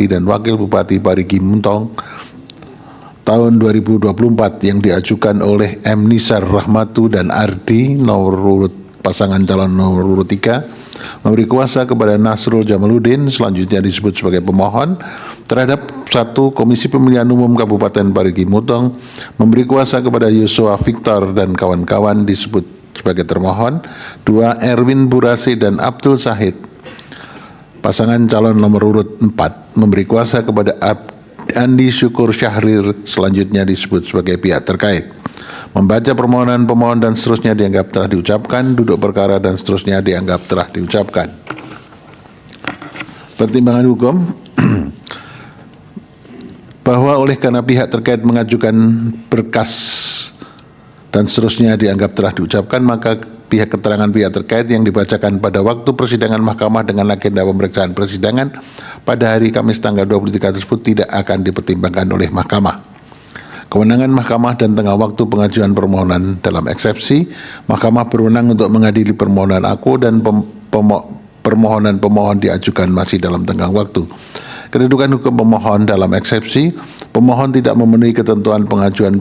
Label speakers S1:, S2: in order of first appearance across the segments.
S1: Bupati dan Wakil Bupati Parigi Mutong tahun 2024 yang diajukan oleh M. Nisar Rahmatu dan Ardi nomor urut pasangan calon nomor urut 3, memberi kuasa kepada Nasrul Jamaluddin selanjutnya disebut sebagai pemohon terhadap 1. Komisi Pemilihan Umum Kabupaten Parigi Mutong memberi kuasa kepada Yosua Victor dan kawan-kawan disebut sebagai termohon. 2. Erwin Burase dan Abdul Sahid pasangan calon nomor urut 4 memberi kuasa kepada Andi Syukur Syahrir selanjutnya disebut sebagai pihak terkait. Membaca permohonan pemohon dan seterusnya dianggap telah diucapkan, duduk perkara dan seterusnya dianggap telah diucapkan. Pertimbangan hukum bahwa oleh karena pihak terkait mengajukan berkas dan seterusnya dianggap telah diucapkan, maka pihak keterangan pihak terkait yang dibacakan pada waktu persidangan mahkamah dengan agenda pemeriksaan persidangan pada hari Kamis tanggal 23 tersebut tidak akan dipertimbangkan oleh mahkamah. Kewenangan mahkamah dan tengah waktu pengajuan permohonan dalam eksepsi, mahkamah berwenang untuk mengadili permohonan aku dan permohonan pemohon diajukan masih dalam tenggang waktu. Kedudukan hukum pemohon dalam eksepsi, pemohon tidak memenuhi ketentuan pengajuan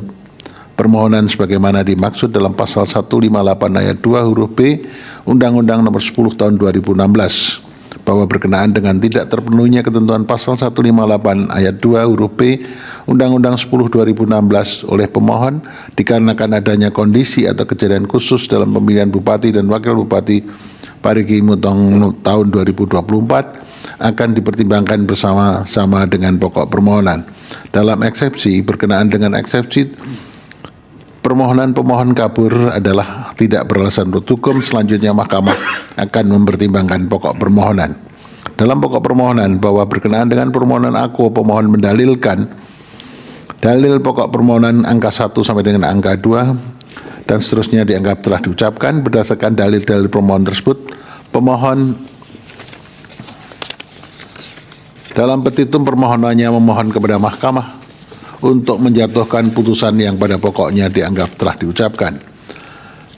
S1: permohonan sebagaimana dimaksud dalam pasal 158 ayat 2 huruf B Undang-Undang Nomor 10 Tahun 2016 bahwa berkenaan dengan tidak terpenuhinya ketentuan pasal 158 ayat 2 huruf B Undang-Undang 10 2016 oleh pemohon dikarenakan adanya kondisi atau kejadian khusus dalam pemilihan bupati dan wakil bupati Parigi Mutong tahun 2024 akan dipertimbangkan bersama-sama dengan pokok permohonan. Dalam eksepsi, berkenaan dengan eksepsi permohonan pemohon kabur adalah tidak beralasan menurut hukum, selanjutnya mahkamah akan mempertimbangkan pokok permohonan. Dalam pokok permohonan bahwa berkenaan dengan permohonan aku, pemohon mendalilkan dalil pokok permohonan angka 1 sampai dengan angka 2 dan seterusnya dianggap telah diucapkan. Berdasarkan dalil-dalil permohonan tersebut, pemohon dalam petitum permohonannya memohon kepada mahkamah untuk menjatuhkan putusan yang pada pokoknya dianggap telah diucapkan.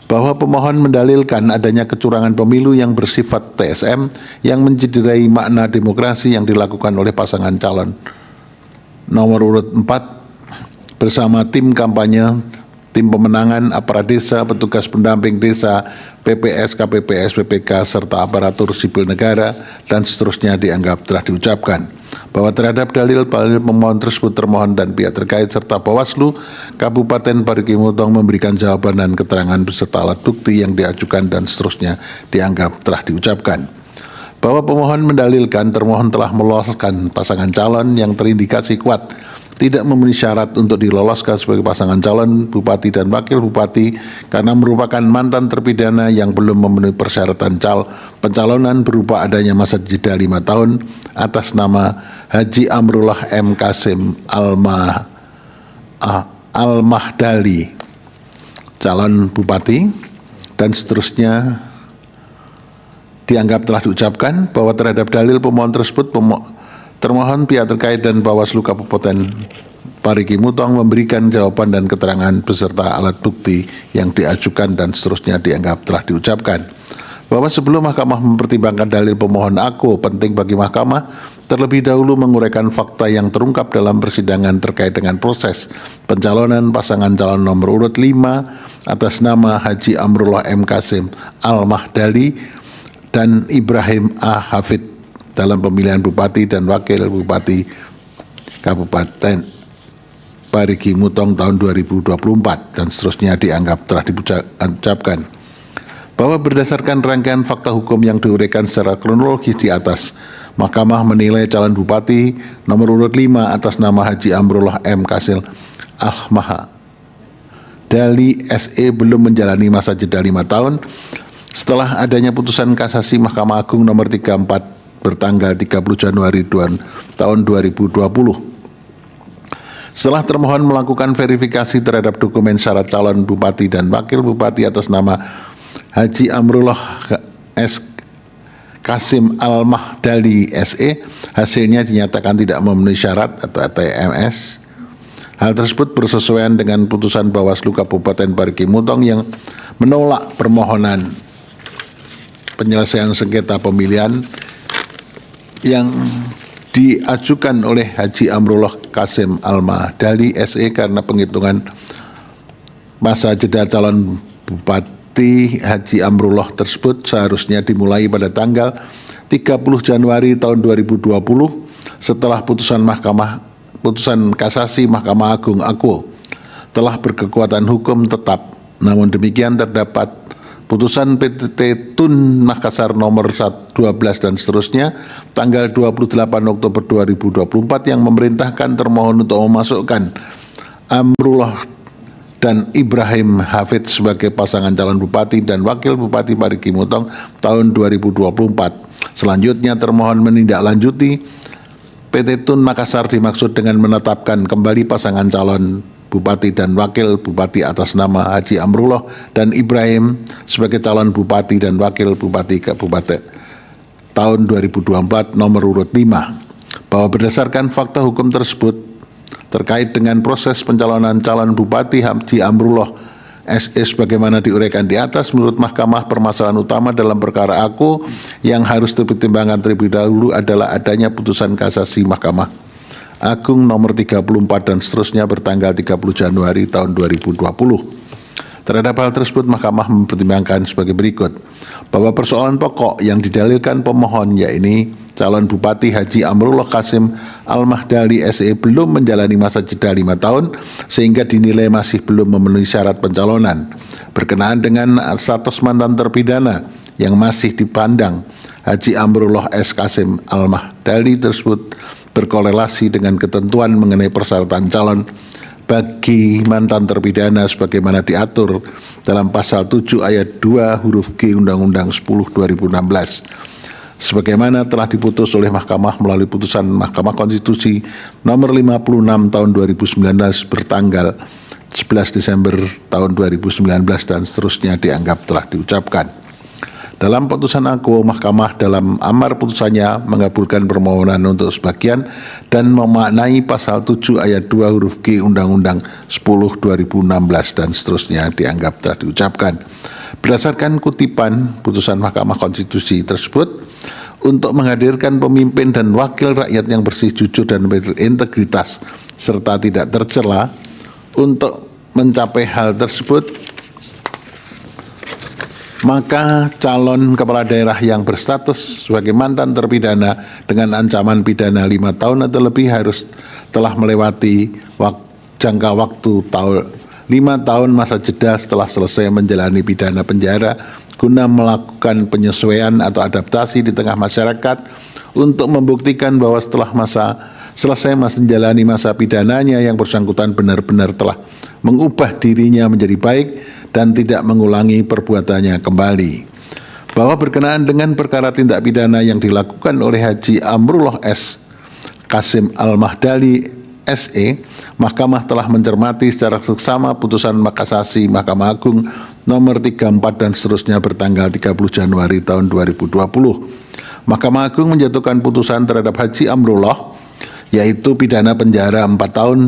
S1: Bahwa pemohon mendalilkan adanya kecurangan pemilu yang bersifat TSM yang mencederai makna demokrasi yang dilakukan oleh pasangan calon nomor urut 4 bersama tim kampanye, tim pemenangan, aparat desa, petugas pendamping desa, PPS, KPPS, PPK, serta aparatur sipil negara, dan seterusnya dianggap telah diucapkan. Bahwa terhadap dalil-dalil pemohon tersebut termohon dan pihak terkait serta Bawaslu Kabupaten Parigi Mutong memberikan jawaban dan keterangan beserta alat bukti yang diajukan dan seterusnya dianggap telah diucapkan. Bahwa pemohon mendalilkan termohon telah meloloskan pasangan calon yang terindikasi kuat tidak memenuhi syarat untuk diloloskan sebagai pasangan calon bupati dan wakil bupati karena merupakan mantan terpidana yang belum memenuhi persyaratan pencalonan berupa adanya masa jeda 5 tahun atas nama Haji Amrullah M. Kasim Al-Mahdali calon bupati dan seterusnya dianggap telah diucapkan. Bahwa terhadap dalil pemohon tersebut termohon pihak terkait dan Bawaslu Kabupaten Parigi Mutong memberikan jawaban dan keterangan beserta alat bukti yang diajukan dan seterusnya dianggap telah diucapkan. Bahwa sebelum mahkamah mempertimbangkan dalil pemohon aku, penting bagi mahkamah terlebih dahulu menguraikan fakta yang terungkap dalam persidangan terkait dengan proses pencalonan pasangan calon nomor urut 5 atas nama Haji Amrullah M. Kasim Al-Mahdali dan Ibrahim A. Hafid dalam pemilihan bupati dan wakil bupati Kabupaten Parigi Mutong tahun 2024 dan seterusnya dianggap telah diucapkan. Bahwa berdasarkan rangkaian fakta hukum yang diuraikan secara kronologis di atas, mahkamah menilai calon bupati nomor urut 5 atas nama Haji Amrullah M. Kasim Al-Mahdali SE belum menjalani masa jeda 5 tahun setelah adanya putusan kasasi Mahkamah Agung nomor 34 bertanggal 30 Januari tahun 2020. Setelah termohon melakukan verifikasi terhadap dokumen syarat calon bupati dan wakil bupati atas nama Haji Amrullah S. Kasim Al-Mahdali SE, hasilnya dinyatakan tidak memenuhi syarat atau ATMS. Hal tersebut bersesuaian dengan putusan Bawaslu Kabupaten Parigi Mutong yang menolak permohonan penyelesaian sengketa pemilihan yang diajukan oleh Haji Amrullah Kasim Al-Mahdali SE karena penghitungan masa jeda calon Bupati Haji Amrullah tersebut seharusnya dimulai pada tanggal 30 Januari tahun 2020 setelah putusan kasasi Mahkamah Agung Aku telah berkekuatan hukum tetap. Namun demikian terdapat putusan PT Tun Makassar nomor 12 dan seterusnya tanggal 28 Oktober 2024 yang memerintahkan termohon untuk memasukkan Amrullah dan Ibrahim Hafid sebagai pasangan calon bupati dan wakil bupati Parigi Mutong tahun 2024. Selanjutnya termohon menindaklanjuti PT Tun Makassar dimaksud dengan menetapkan kembali pasangan calon bupati dan wakil bupati atas nama Haji Amrullah dan Ibrahim sebagai calon bupati dan wakil bupati Kabupaten tahun 2024 nomor urut 5, bahwa berdasarkan fakta hukum tersebut terkait dengan proses pencalonan calon bupati Haji Amrullah SE sebagaimana diuraikan di atas, menurut Mahkamah permasalahan utama dalam perkara Aku yang harus dipertimbangkan terlebih dahulu adalah adanya putusan kasasi Mahkamah Agung nomor 34 dan seterusnya bertanggal 30 Januari tahun 2020. Terhadap hal tersebut Mahkamah mempertimbangkan sebagai berikut, bahwa persoalan pokok yang didalilkan pemohon yakni calon Bupati Haji Amrullah Kasim Al-Mahdali SE belum menjalani masa jeda 5 tahun sehingga dinilai masih belum memenuhi syarat pencalonan. Berkenaan dengan status mantan terpidana yang masih dipandang Haji Amrullah S. Kasim Al-Mahdali tersebut berkorelasi dengan ketentuan mengenai persyaratan calon bagi mantan terpidana sebagaimana diatur dalam pasal 7 ayat 2 huruf G Undang-Undang 10 2016. Sebagaimana telah diputus oleh Mahkamah melalui putusan Mahkamah Konstitusi nomor 56 tahun 2019 bertanggal 11 Desember tahun 2019 dan seterusnya dianggap telah diucapkan. Dalam putusan Aku, Mahkamah dalam amar putusannya mengabulkan permohonan untuk sebagian dan memaknai pasal 7 ayat 2 huruf G Undang-Undang 10 2016 dan seterusnya dianggap telah diucapkan. Berdasarkan kutipan putusan Mahkamah Konstitusi tersebut, untuk menghadirkan pemimpin dan wakil rakyat yang bersih, jujur, dan berintegritas serta tidak tercela, untuk mencapai hal tersebut maka calon kepala daerah yang berstatus sebagai mantan terpidana dengan ancaman pidana 5 tahun atau lebih harus telah melewati jangka waktu 5 tahun masa jeda setelah selesai menjalani pidana penjara guna melakukan penyesuaian atau adaptasi di tengah masyarakat untuk membuktikan bahwa setelah selesai menjalani masa pidananya yang bersangkutan benar-benar telah mengubah dirinya menjadi baik dan tidak mengulangi perbuatannya kembali. Bahwa berkenaan dengan perkara tindak pidana yang dilakukan oleh Haji Amrullah S. Kasim Al-Mahdali SE, Mahkamah telah mencermati secara seksama putusan kasasi Mahkamah Agung nomor 34 dan seterusnya bertanggal 30 Januari tahun 2020. Mahkamah Agung menjatuhkan putusan terhadap Haji Amrullah yaitu pidana penjara 4 tahun,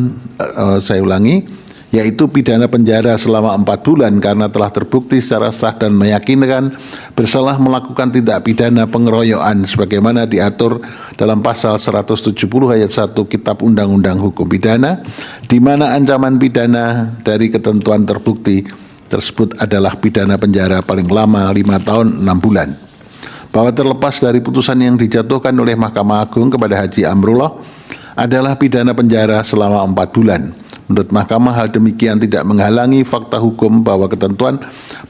S1: yaitu pidana penjara selama 4 bulan karena telah terbukti secara sah dan meyakinkan bersalah melakukan tindak pidana pengeroyokan sebagaimana diatur dalam pasal 170 ayat 1 Kitab Undang-Undang Hukum Pidana, di mana ancaman pidana dari ketentuan terbukti tersebut adalah pidana penjara paling lama 5 tahun 6 bulan. Bahwa terlepas dari putusan yang dijatuhkan oleh Mahkamah Agung kepada Haji Amrullah adalah pidana penjara selama 4 bulan. Menurut Mahkamah, hal demikian tidak menghalangi fakta hukum bahwa ketentuan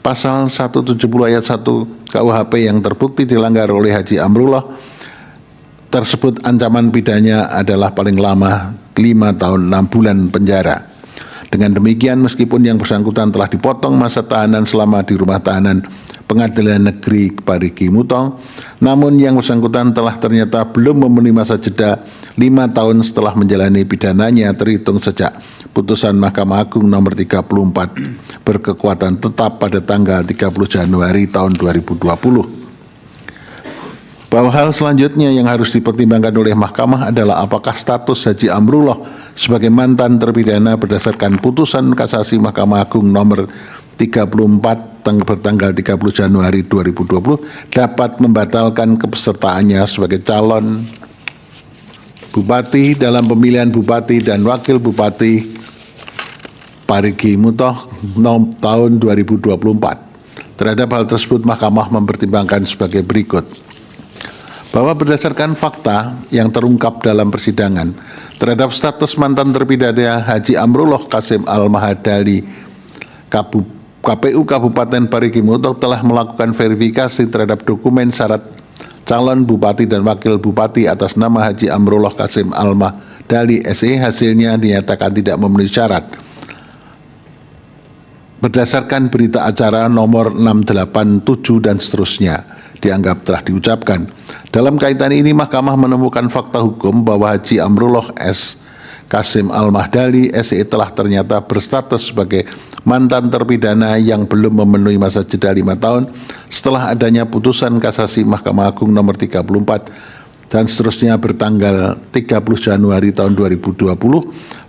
S1: pasal 170 ayat 1 KUHP yang terbukti dilanggar oleh Haji Amrullah tersebut ancaman pidananya adalah paling lama 5 tahun 6 bulan penjara. Dengan demikian, meskipun yang bersangkutan telah dipotong masa tahanan selama di rumah tahanan Pengadilan Negeri Parigi Mutong, namun yang bersangkutan telah ternyata belum memenuhi masa jeda 5 tahun setelah menjalani pidananya terhitung sejak putusan Mahkamah Agung nomor 34 berkekuatan tetap pada tanggal 30 Januari tahun 2020. Bahwa hal selanjutnya yang harus dipertimbangkan oleh Mahkamah adalah apakah status Haji Amrullah sebagai mantan terpidana berdasarkan putusan kasasi Mahkamah Agung nomor 34 bertanggal 30 Januari 2020 dapat membatalkan kepesertaannya sebagai calon Bupati dalam pemilihan Bupati dan Wakil Bupati Parigi Mutong tahun 2024. Terhadap hal tersebut, Mahkamah mempertimbangkan sebagai berikut. Bahwa berdasarkan fakta yang terungkap dalam persidangan terhadap status mantan terpidana Haji Amrullah Qasim Al-Mahadali, KPU Kabupaten Parigi Mutong telah melakukan verifikasi terhadap dokumen syarat calon Bupati dan Wakil Bupati atas nama Haji Amrullah Qasim Al-Mahadali SE. Hasilnya dinyatakan tidak memenuhi syarat. Berdasarkan berita acara nomor 687 dan seterusnya, dianggap telah diucapkan. Dalam kaitan ini, Mahkamah menemukan fakta hukum bahwa Haji Amrullah S. Qasim Al-Mahadali SE telah ternyata berstatus sebagai mantan terpidana yang belum memenuhi masa jeda 5 tahun setelah adanya putusan kasasi Mahkamah Agung nomor 34 dan seterusnya bertanggal 30 Januari tahun 2020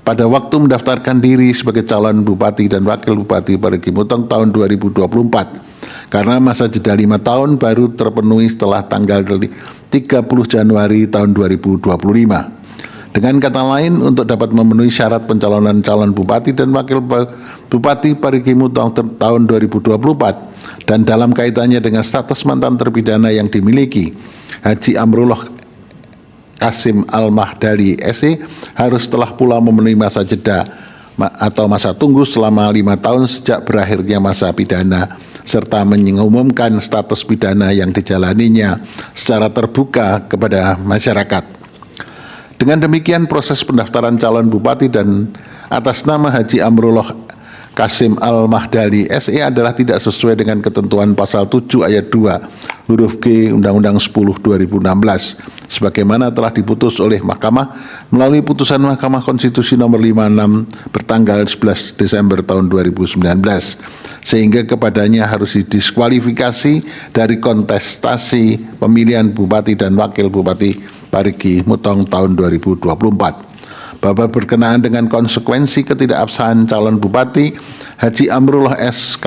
S1: pada waktu mendaftarkan diri sebagai calon Bupati dan Wakil Bupati Parigi Mutong tahun 2024 karena masa jeda 5 tahun baru terpenuhi setelah tanggal 30 Januari tahun 2025. Dengan kata lain, untuk dapat memenuhi syarat pencalonan calon Bupati dan Wakil Bupati Parigi Mutong tahun 2024 dan dalam kaitannya dengan status mantan terpidana yang dimiliki, Haji Amrullah Qasim Al-Mahadali SE harus telah pula memenuhi masa jeda atau masa tunggu selama 5 tahun sejak berakhirnya masa pidana serta mengumumkan status pidana yang dijalaninya secara terbuka kepada masyarakat. Dengan demikian, proses pendaftaran calon Bupati dan atas nama Haji Amrullah Qasim Al-Mahadali SE adalah tidak sesuai dengan ketentuan pasal 7 ayat 2 huruf G Undang-Undang 10 2016 sebagaimana telah diputus oleh Mahkamah melalui putusan Mahkamah Konstitusi nomor 56 bertanggal 11 Desember tahun 2019 sehingga kepadanya harus didiskualifikasi dari kontestasi pemilihan Bupati dan Wakil Bupati Parigi Mutong tahun 2024. Bahwa berkenaan dengan konsekuensi ketidakabsahan calon Bupati Haji Amrullah S.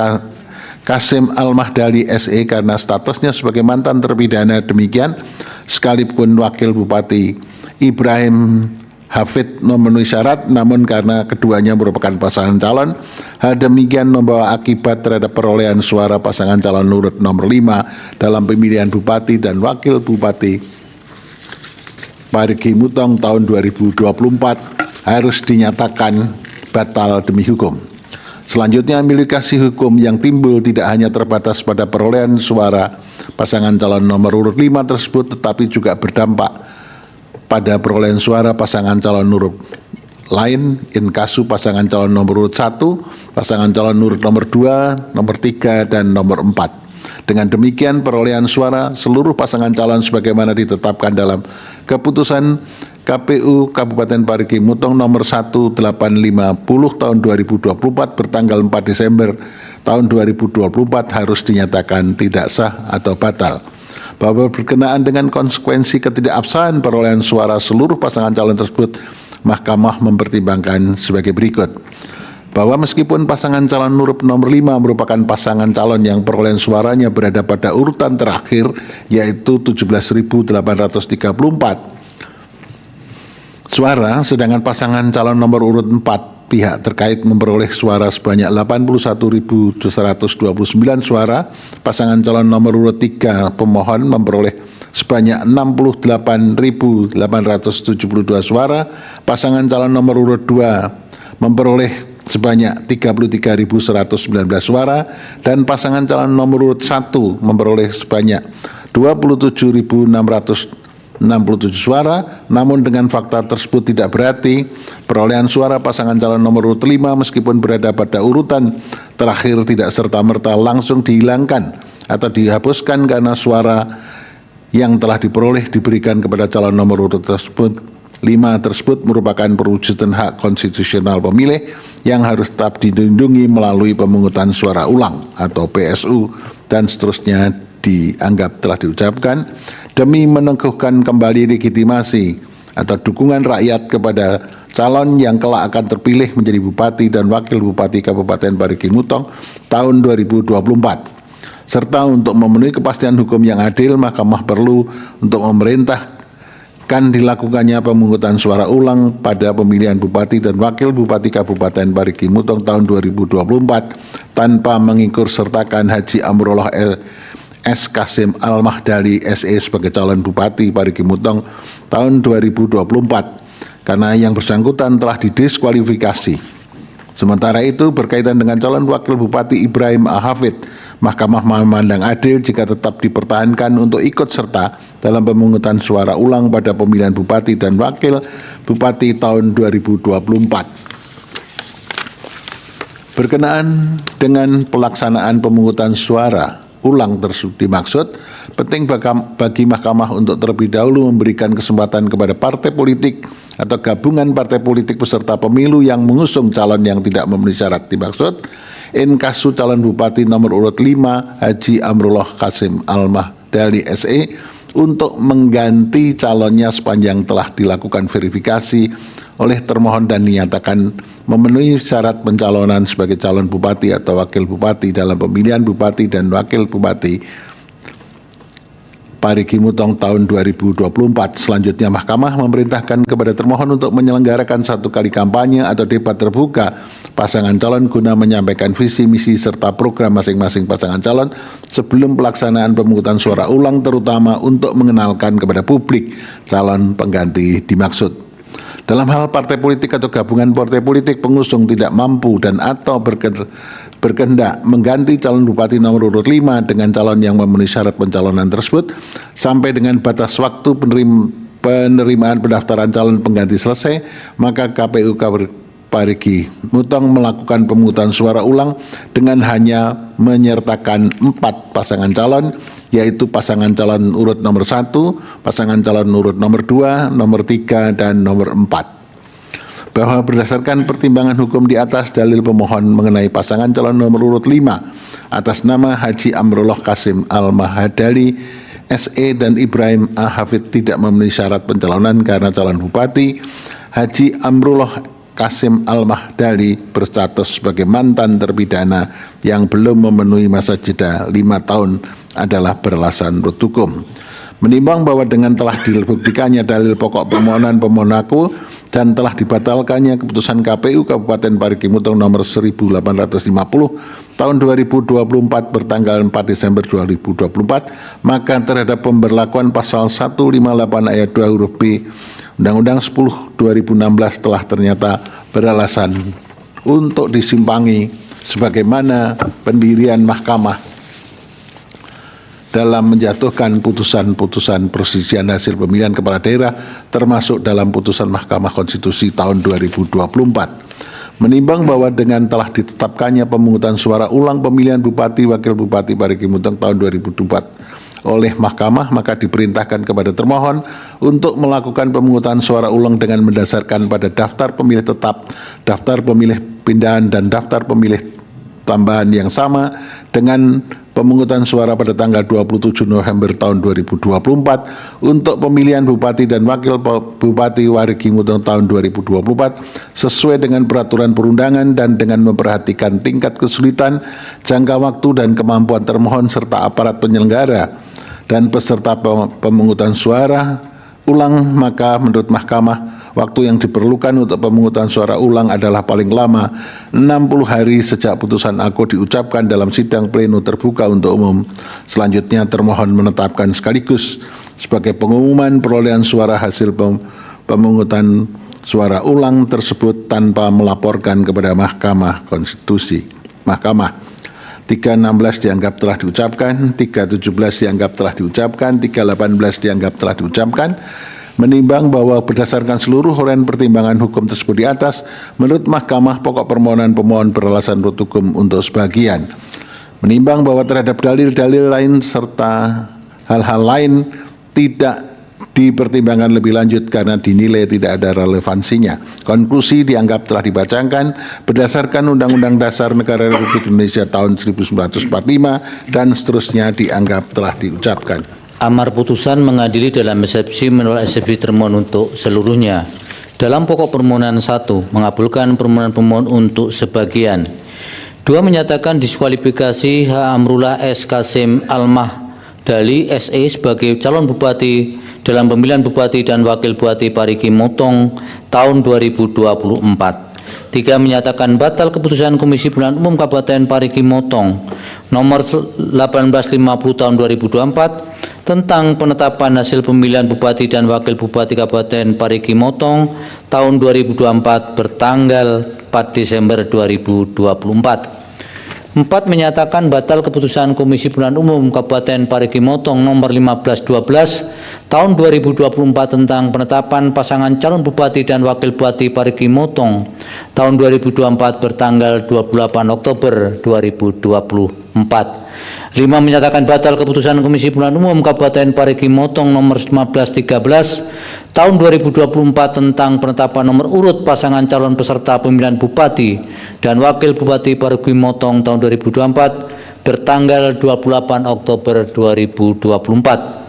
S1: Qasim Al-Mahadali SE karena statusnya sebagai mantan terpidana demikian, sekalipun Wakil Bupati Ibrahim Hafid memenuhi syarat, namun karena keduanya merupakan pasangan calon, hal demikian membawa akibat terhadap perolehan suara pasangan calon urut nomor 5 dalam pemilihan Bupati dan Wakil Bupati Parigi Mutong tahun 2024 harus dinyatakan batal demi hukum. Selanjutnya, implikasi hukum yang timbul tidak hanya terbatas pada perolehan suara pasangan calon nomor urut 5 tersebut, tetapi juga berdampak pada perolehan suara pasangan calon urut lain, inkasu pasangan calon nomor urut 1, pasangan calon urut nomor 2, nomor 3, dan nomor 4. Dengan demikian, perolehan suara seluruh pasangan calon sebagaimana ditetapkan dalam keputusan KPU Kabupaten Parigi Mutong nomor 1850 tahun 2024 bertanggal 4 Desember tahun 2024 harus dinyatakan tidak sah atau batal. Bahwa berkenaan dengan konsekuensi ketidakabsahan perolehan suara seluruh pasangan calon tersebut, Mahkamah mempertimbangkan sebagai berikut. Bahwa meskipun pasangan calon urut nomor 5 merupakan pasangan calon yang perolehan suaranya berada pada urutan terakhir, yaitu 17.834 suara, sedangkan pasangan calon nomor urut 4 pihak terkait memperoleh suara sebanyak 81.229 suara, pasangan calon nomor urut 3 pemohon memperoleh sebanyak 68.872 suara, pasangan calon nomor urut 2 memperoleh sebanyak 33.119 suara, dan pasangan calon nomor urut 1 memperoleh sebanyak 27.667 suara. Namun dengan fakta tersebut tidak berarti perolehan suara pasangan calon nomor urut 5 meskipun berada pada urutan terakhir tidak serta-merta langsung dihilangkan atau dihapuskan karena suara yang telah diperoleh diberikan kepada calon nomor urut tersebut 5 tersebut merupakan perwujudan hak konstitusional pemilih yang harus tetap dilindungi melalui pemungutan suara ulang atau PSU dan seterusnya dianggap telah diucapkan demi meneguhkan kembali legitimasi atau dukungan rakyat kepada calon yang kelak akan terpilih menjadi Bupati dan Wakil Bupati Kabupaten Parigi Mutong tahun 2024. Serta untuk memenuhi kepastian hukum yang adil, Mahkamah perlu untuk memerintah dilakukannya pemungutan suara ulang pada pemilihan Bupati dan Wakil Bupati Kabupaten Parigi Mutong tahun 2024 tanpa mengikut sertakan Haji Amrullah S. Kasim Al-Mahdali SE sebagai calon Bupati Parigi Mutong tahun 2024 karena yang bersangkutan telah didiskualifikasi. Sementara itu berkaitan dengan calon Wakil Bupati Ibrahim A. Hafid, Mahkamah memandang adil jika tetap dipertahankan untuk ikut serta dalam pemungutan suara ulang pada pemilihan Bupati dan Wakil Bupati tahun 2024. Berkenaan dengan pelaksanaan pemungutan suara ulang tersebut dimaksud, penting bagi Mahkamah untuk terlebih dahulu memberikan kesempatan kepada partai politik atau gabungan partai politik peserta pemilu yang mengusung calon yang tidak memenuhi syarat dimaksud, inkasu calon Bupati nomor urut 5 Haji Amrullah Kasim Al-Mahdali SE untuk mengganti calonnya sepanjang telah dilakukan verifikasi oleh termohon dan dinyatakan memenuhi syarat pencalonan sebagai calon Bupati atau Wakil Bupati dalam pemilihan Bupati dan Wakil Bupati Parigi Mutong tahun 2024. Selanjutnya Mahkamah memerintahkan kepada termohon untuk menyelenggarakan satu kali kampanye atau debat terbuka pasangan calon guna menyampaikan visi misi serta program masing-masing pasangan calon sebelum pelaksanaan pemungutan suara ulang, terutama untuk mengenalkan kepada publik calon pengganti dimaksud. Dalam hal partai politik atau gabungan partai politik pengusung tidak mampu dan atau berkehendak mengganti calon Bupati nomor urut 5 dengan calon yang memenuhi syarat pencalonan tersebut sampai dengan batas waktu penerimaan pendaftaran calon pengganti selesai, maka KPU Parigi Mutong melakukan pemungutan suara ulang dengan hanya menyertakan 4 pasangan calon, yaitu pasangan calon urut nomor 1, pasangan calon urut nomor 2, nomor 3, dan nomor 4. Bahwa berdasarkan pertimbangan hukum di atas, dalil pemohon mengenai pasangan calon nomor urut 5 atas nama Haji Amrullah Kasim Al-Mahdali SE dan Ibrahim A. Hafid tidak memenuhi syarat pencalonan karena calon Bupati Haji Amrullah Kasim Al-Mahdali berstatus sebagai mantan terpidana yang belum memenuhi masa jeda 5 tahun adalah beralasan menurut hukum. Menimbang bahwa dengan telah dibuktikannya dalil pokok permohonan pemohon aku dan telah dibatalkannya keputusan KPU Kabupaten Parigi Mutong nomor 1850 tahun 2024 bertanggal 4 Desember 2024, maka terhadap pemberlakuan pasal 158 ayat 2 huruf B Undang-Undang 10 2016 telah ternyata beralasan untuk disimpangi sebagaimana pendirian Mahkamah dalam menjatuhkan putusan-putusan perselisihan hasil pemilihan kepala daerah termasuk dalam putusan Mahkamah Konstitusi tahun 2024. Menimbang bahwa dengan telah ditetapkannya pemungutan suara ulang pemilihan Bupati Wakil Bupati Parigi Mutong tahun 2024 oleh Mahkamah, maka diperintahkan kepada termohon untuk melakukan pemungutan suara ulang dengan mendasarkan pada daftar pemilih tetap, daftar pemilih pindahan, dan daftar pemilih tambahan yang sama dengan pemungutan suara pada tanggal 27 November tahun 2024 untuk pemilihan Bupati dan Wakil Bupati Parigi Mutong tahun 2024 sesuai dengan peraturan perundangan dan dengan memperhatikan tingkat kesulitan, jangka waktu dan kemampuan termohon serta aparat penyelenggara dan peserta pemungutan suara ulang, maka menurut Mahkamah waktu yang diperlukan untuk pemungutan suara ulang adalah paling lama 60 hari sejak putusan aku diucapkan dalam sidang pleno terbuka untuk umum. Selanjutnya termohon menetapkan sekaligus sebagai pengumuman perolehan suara hasil pemungutan suara ulang tersebut tanpa melaporkan kepada Mahkamah Konstitusi. Mahkamah 316 dianggap telah diucapkan, 317 dianggap telah diucapkan, 318 dianggap telah diucapkan. Menimbang bahwa berdasarkan seluruh uraian pertimbangan hukum tersebut di atas, menurut Mahkamah pokok permohonan pemohon beralasan menurut hukum untuk sebagian. Menimbang bahwa terhadap dalil-dalil lain serta hal-hal lain tidak dipertimbangkan lebih lanjut karena dinilai tidak ada relevansinya. Konklusi dianggap telah dibacakan berdasarkan Undang-Undang Dasar Negara Republik Indonesia tahun 1945 dan seterusnya dianggap telah diucapkan.
S2: Amar putusan mengadili dalam eksepsi menolak eksepsi termohon untuk seluruhnya. Dalam pokok permohonan 1, mengabulkan permohonan pemohon untuk sebagian. 2, menyatakan diskualifikasi H. Amrullah S. Kasim Al-Mahdali SE sebagai calon Bupati dalam pemilihan Bupati dan Wakil Bupati Parigi Motong tahun 2024. 3. Menyatakan batal keputusan Komisi Pemilihan Umum Kabupaten Parigi Motong nomor 1850 tahun 2024 tentang penetapan hasil pemilihan Bupati dan Wakil Bupati Kabupaten Parigi Motong tahun 2024 bertanggal 4 Desember 2024. 4. Menyatakan batal keputusan Komisi Pemilihan Umum Kabupaten Parigi Motong nomor 1512 tahun 2024 tentang penetapan pasangan calon Bupati dan Wakil Bupati Parigi Motong tahun 2024 bertanggal 28 Oktober 2024. 5. Menyatakan batal keputusan Komisi Pemilihan Umum Kabupaten Parigi Motong nomor 1513 tahun 2024 tentang penetapan nomor urut pasangan calon peserta pemilihan Bupati dan Wakil Bupati Parigi Motong tahun 2024 bertanggal 28 Oktober 2024.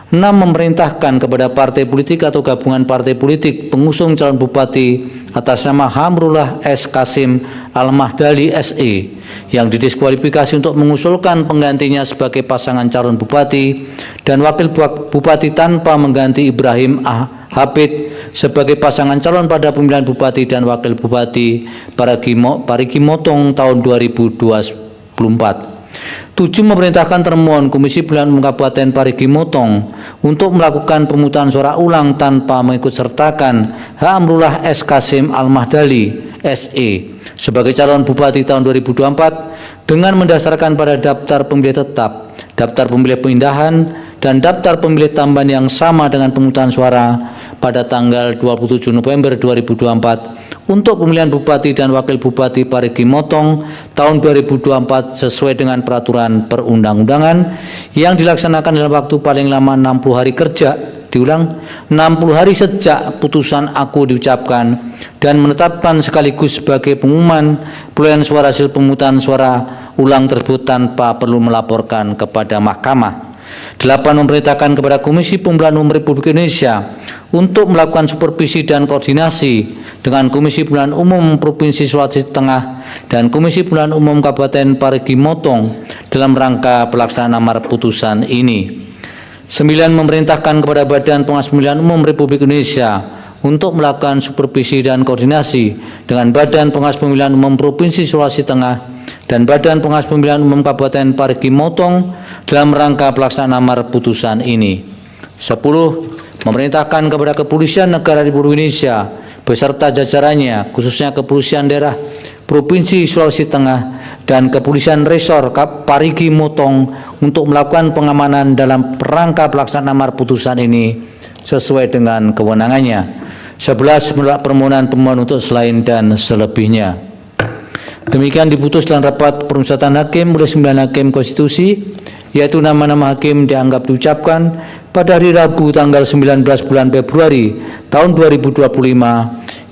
S2: 6. Memerintahkan kepada partai politik atau gabungan partai politik pengusung calon bupati atas nama Hamrullah S. Kasim Al-Mahdali SE yang didiskualifikasi untuk mengusulkan penggantinya sebagai pasangan calon bupati dan wakil bupati tanpa mengganti Ibrahim Habib sebagai pasangan calon pada pemilihan bupati dan wakil bupati Parigi Motong tahun 2024. 7. Memerintahkan termohon Komisi Pemilihan Umum Kabupaten Parigi Motong untuk melakukan pemungutan suara ulang tanpa mengikut sertakan Hamrullah S. Kasim Al-Mahdali SE sebagai calon bupati tahun 2024 dengan mendasarkan pada daftar pemilih tetap, daftar pemilih pindahan, dan daftar pemilih tambahan yang sama dengan pemungutan suara pada tanggal 27 November 2024 untuk pemilihan Bupati dan Wakil Bupati Parigi Motong tahun 2024 sesuai dengan peraturan perundang-undangan yang dilaksanakan dalam waktu paling lama 60 hari kerja, diulang 60 hari sejak putusan aku diucapkan dan menetapkan sekaligus sebagai pengumuman perolehan suara hasil pemungutan suara ulang tersebut tanpa perlu melaporkan kepada Mahkamah. 8. Memerintahkan kepada Komisi Pemilihan Umum Republik Indonesia untuk melakukan supervisi dan koordinasi dengan Komisi Pemilihan Umum Provinsi Sulawesi Tengah dan Komisi Pemilihan Umum Kabupaten Parigi Motong dalam rangka pelaksanaan amar putusan ini. 9. Memerintahkan kepada Badan Pengawas Pemilihan Umum Republik Indonesia untuk melakukan supervisi dan koordinasi dengan Badan Pengawas Pemilihan Umum Provinsi Sulawesi Tengah dan Badan Pengawas Pemilihan Umum Kabupaten Parigi Motong dalam rangka pelaksanaan amar putusan ini. 10. Memerintahkan kepada Kepolisian Negara Republik Indonesia beserta jajarannya, khususnya Kepolisian Daerah Provinsi Sulawesi Tengah dan Kepolisian Resor Parigi Motong untuk melakukan pengamanan dalam rangka pelaksanaan amar putusan ini sesuai dengan kewenangannya. 11. Menolak permohonan pemohon untuk selain dan selebihnya. Demikian diputus dalam rapat permusyawaratan hakim oleh 9 hakim konstitusi, yaitu nama-nama hakim dianggap diucapkan pada hari Rabu tanggal 19 bulan Februari tahun 2025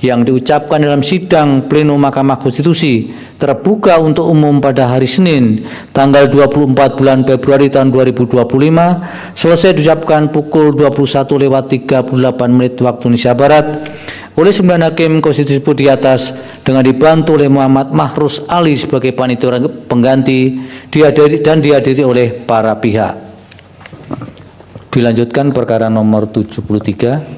S2: yang diucapkan dalam sidang pleno Mahkamah Konstitusi terbuka untuk umum pada hari Senin tanggal 24 bulan Februari tahun 2025 selesai diucapkan pukul 21:38 waktu Indonesia Barat oleh 9 hakim konstitusi di atas dengan dibantu oleh Muhammad Mahrus Ali sebagai panitia pengganti dihadiri oleh para pihak. Dilanjutkan perkara nomor 73.